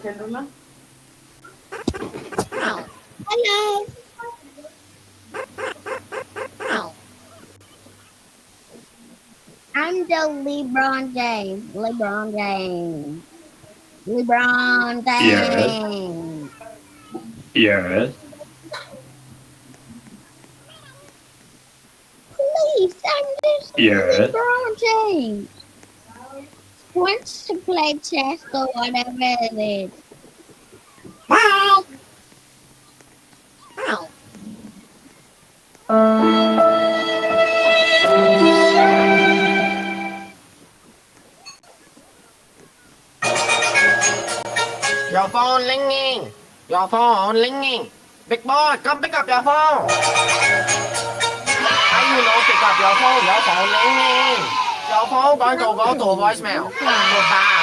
Hello. I'm the LeBron James. LeBron James. LeBron Yes. James. Yes. Please, I'm just Yes. LeBron James. Wants to play chess or whatever it is. Hi. Your phone ringing. Your phone ringing. Big boy, come pick up your phone. How you know pick up your phone? Your phone ringing. Your phone going to go to voicemail. Goodbye.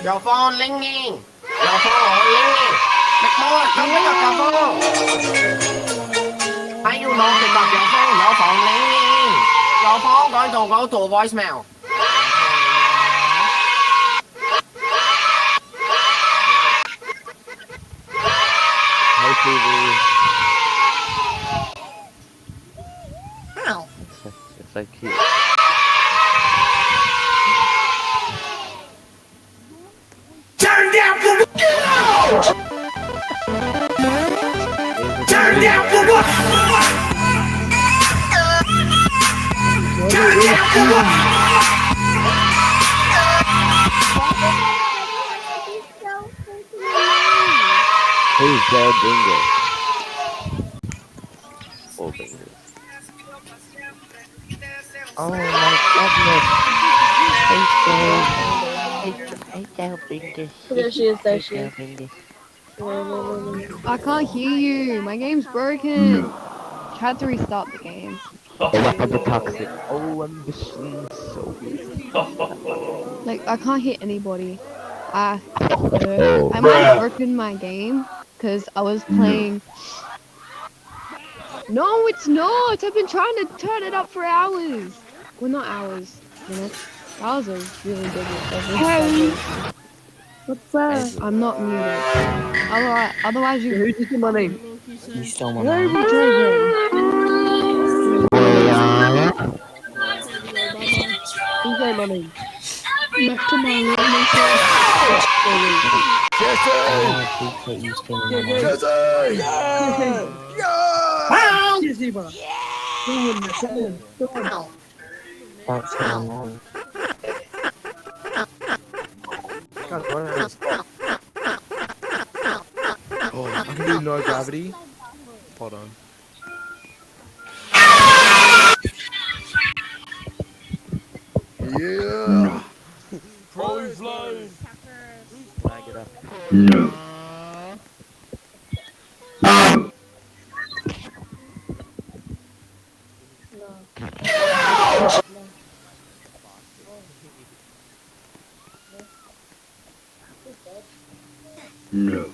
Your phone ringing. Your phone ringing. Big boy, come pick up your phone. How you know pick up your phone? Your phone ringing. Your phone going to go to voicemail. Hey, TV. Hi. It's so cute. Turn down for what? Turn down for what? Turn down for what? Who's Joe Bingo? Oh, Bingo. Oh my goodness. Hey, Joe Bingo. There she is, there she Joe is. Bingo. I can't hear you. My game's broken. Tried to restart the game. They might have the toxic. Oh, I'm missing so good. Like, I can't hit anybody. I Oh. might have broken my game because I was playing. No, it's not. I've been trying to turn it up for hours. Well, not hours. Minutes. Hours are really good with every What's up? I'm not muted. Otherwise you. Who took my name? You stole my Where are name. we driving? Who said my name? Back to my room. I appreciate you stealing my name. Jesse, bro. Don't steal my name. Oh, I can do no gravity. Hold on. Yeah. Pro flow. Flag it up. No. No.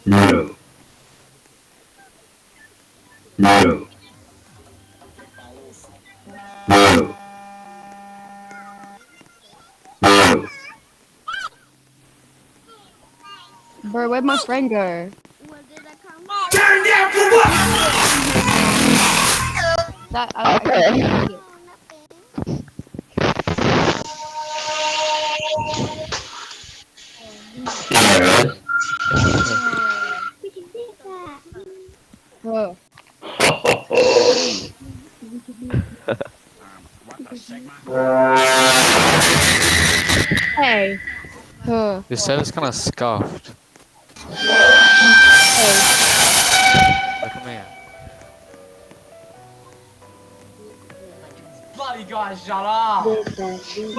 No. No. No. No. Bro, where'd my friend go? Turn down for what? That I can't hear it. Yes. Bro. Hey. Your server's kind of scuffed. Look at me. Bloody guys, shut up!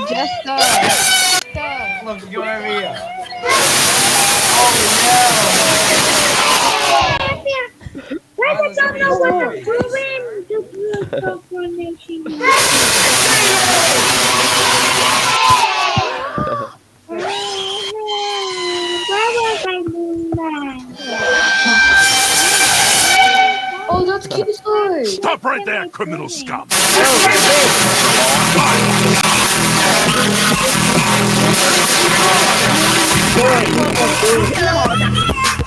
Jester. Look, go over here. Why the don't know what to do in the Bluetooth formation? Why was I doing that? Oh, that's Kingsbury. Stop right there, criminal scum!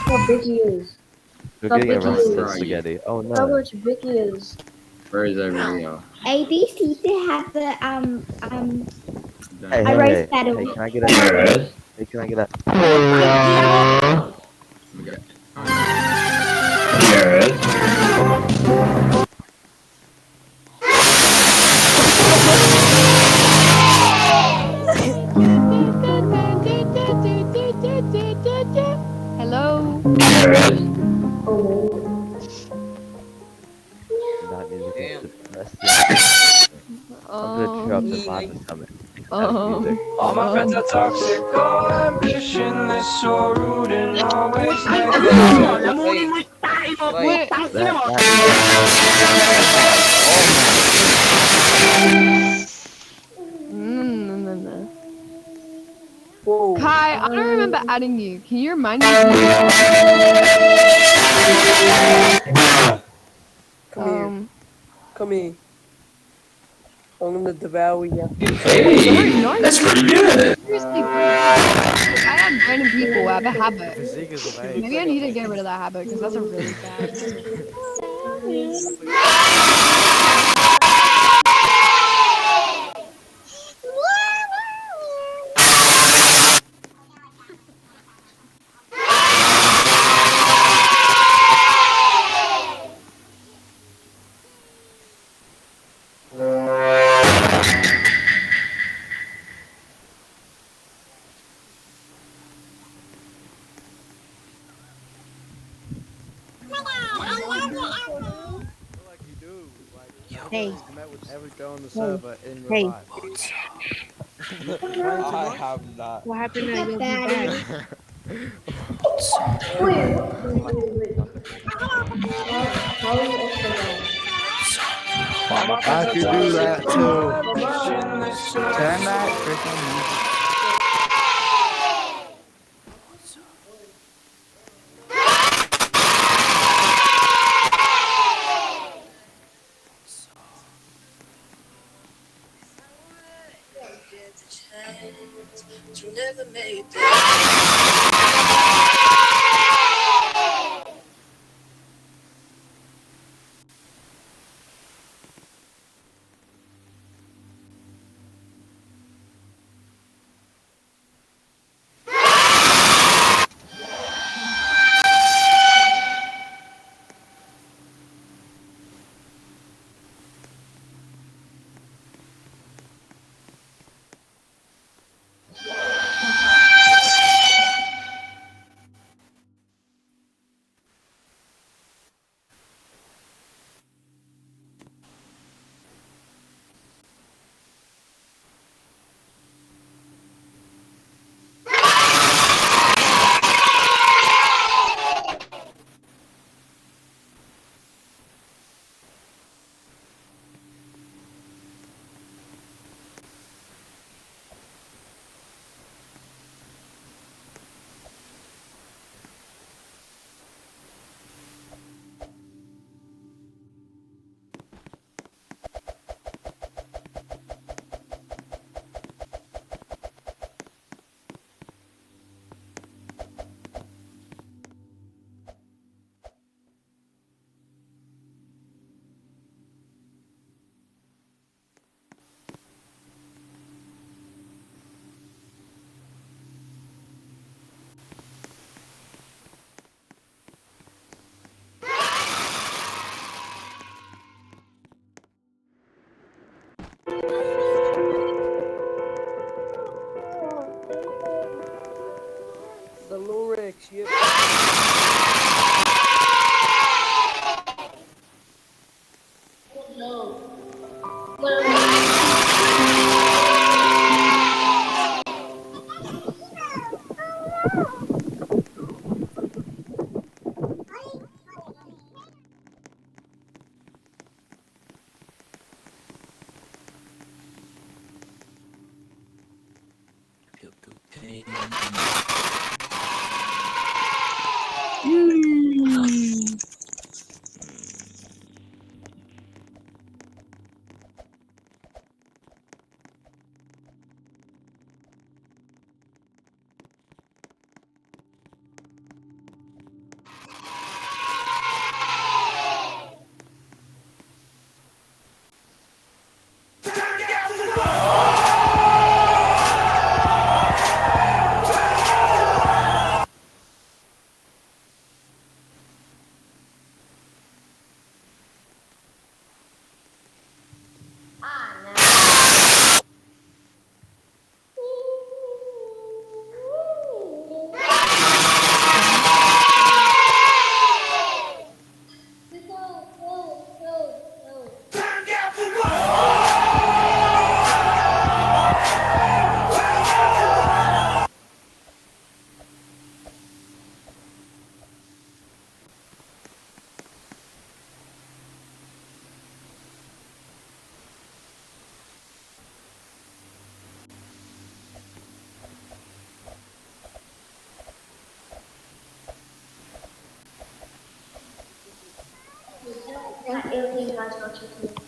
what Vicky is. You're Stop getting making arrested, it. spaghetti. Oh How no. much Vicky is. Where is everybody else? ABC to have the Hey, I hey, roast hey, that hey, one. can I get a? Yes. Hey, can I get a? Yes. Hello. Yes. That music Damn. is depressing. I'm gonna cheer up the Oh. vibe of summit. That's music. All my friends are toxic, all ambitionless, so rude and always Wait, wait. No. Whoa. Kai, I don't remember adding you. Can you remind me? Come here. Come here. I'm gonna devour you. Hey, that's pretty good. Seriously, I have random people. I have a habit. Physique is vague. Maybe I need to get rid of that habit because that's a really bad habit. Like you do. Like, Hey. you've met with every girl on the server in your Hey. life. I have not. What happened to your bag? I could do that too. Turn that freaking music. The lyrics, yeah.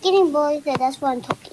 Getting bored, that's what I'm talking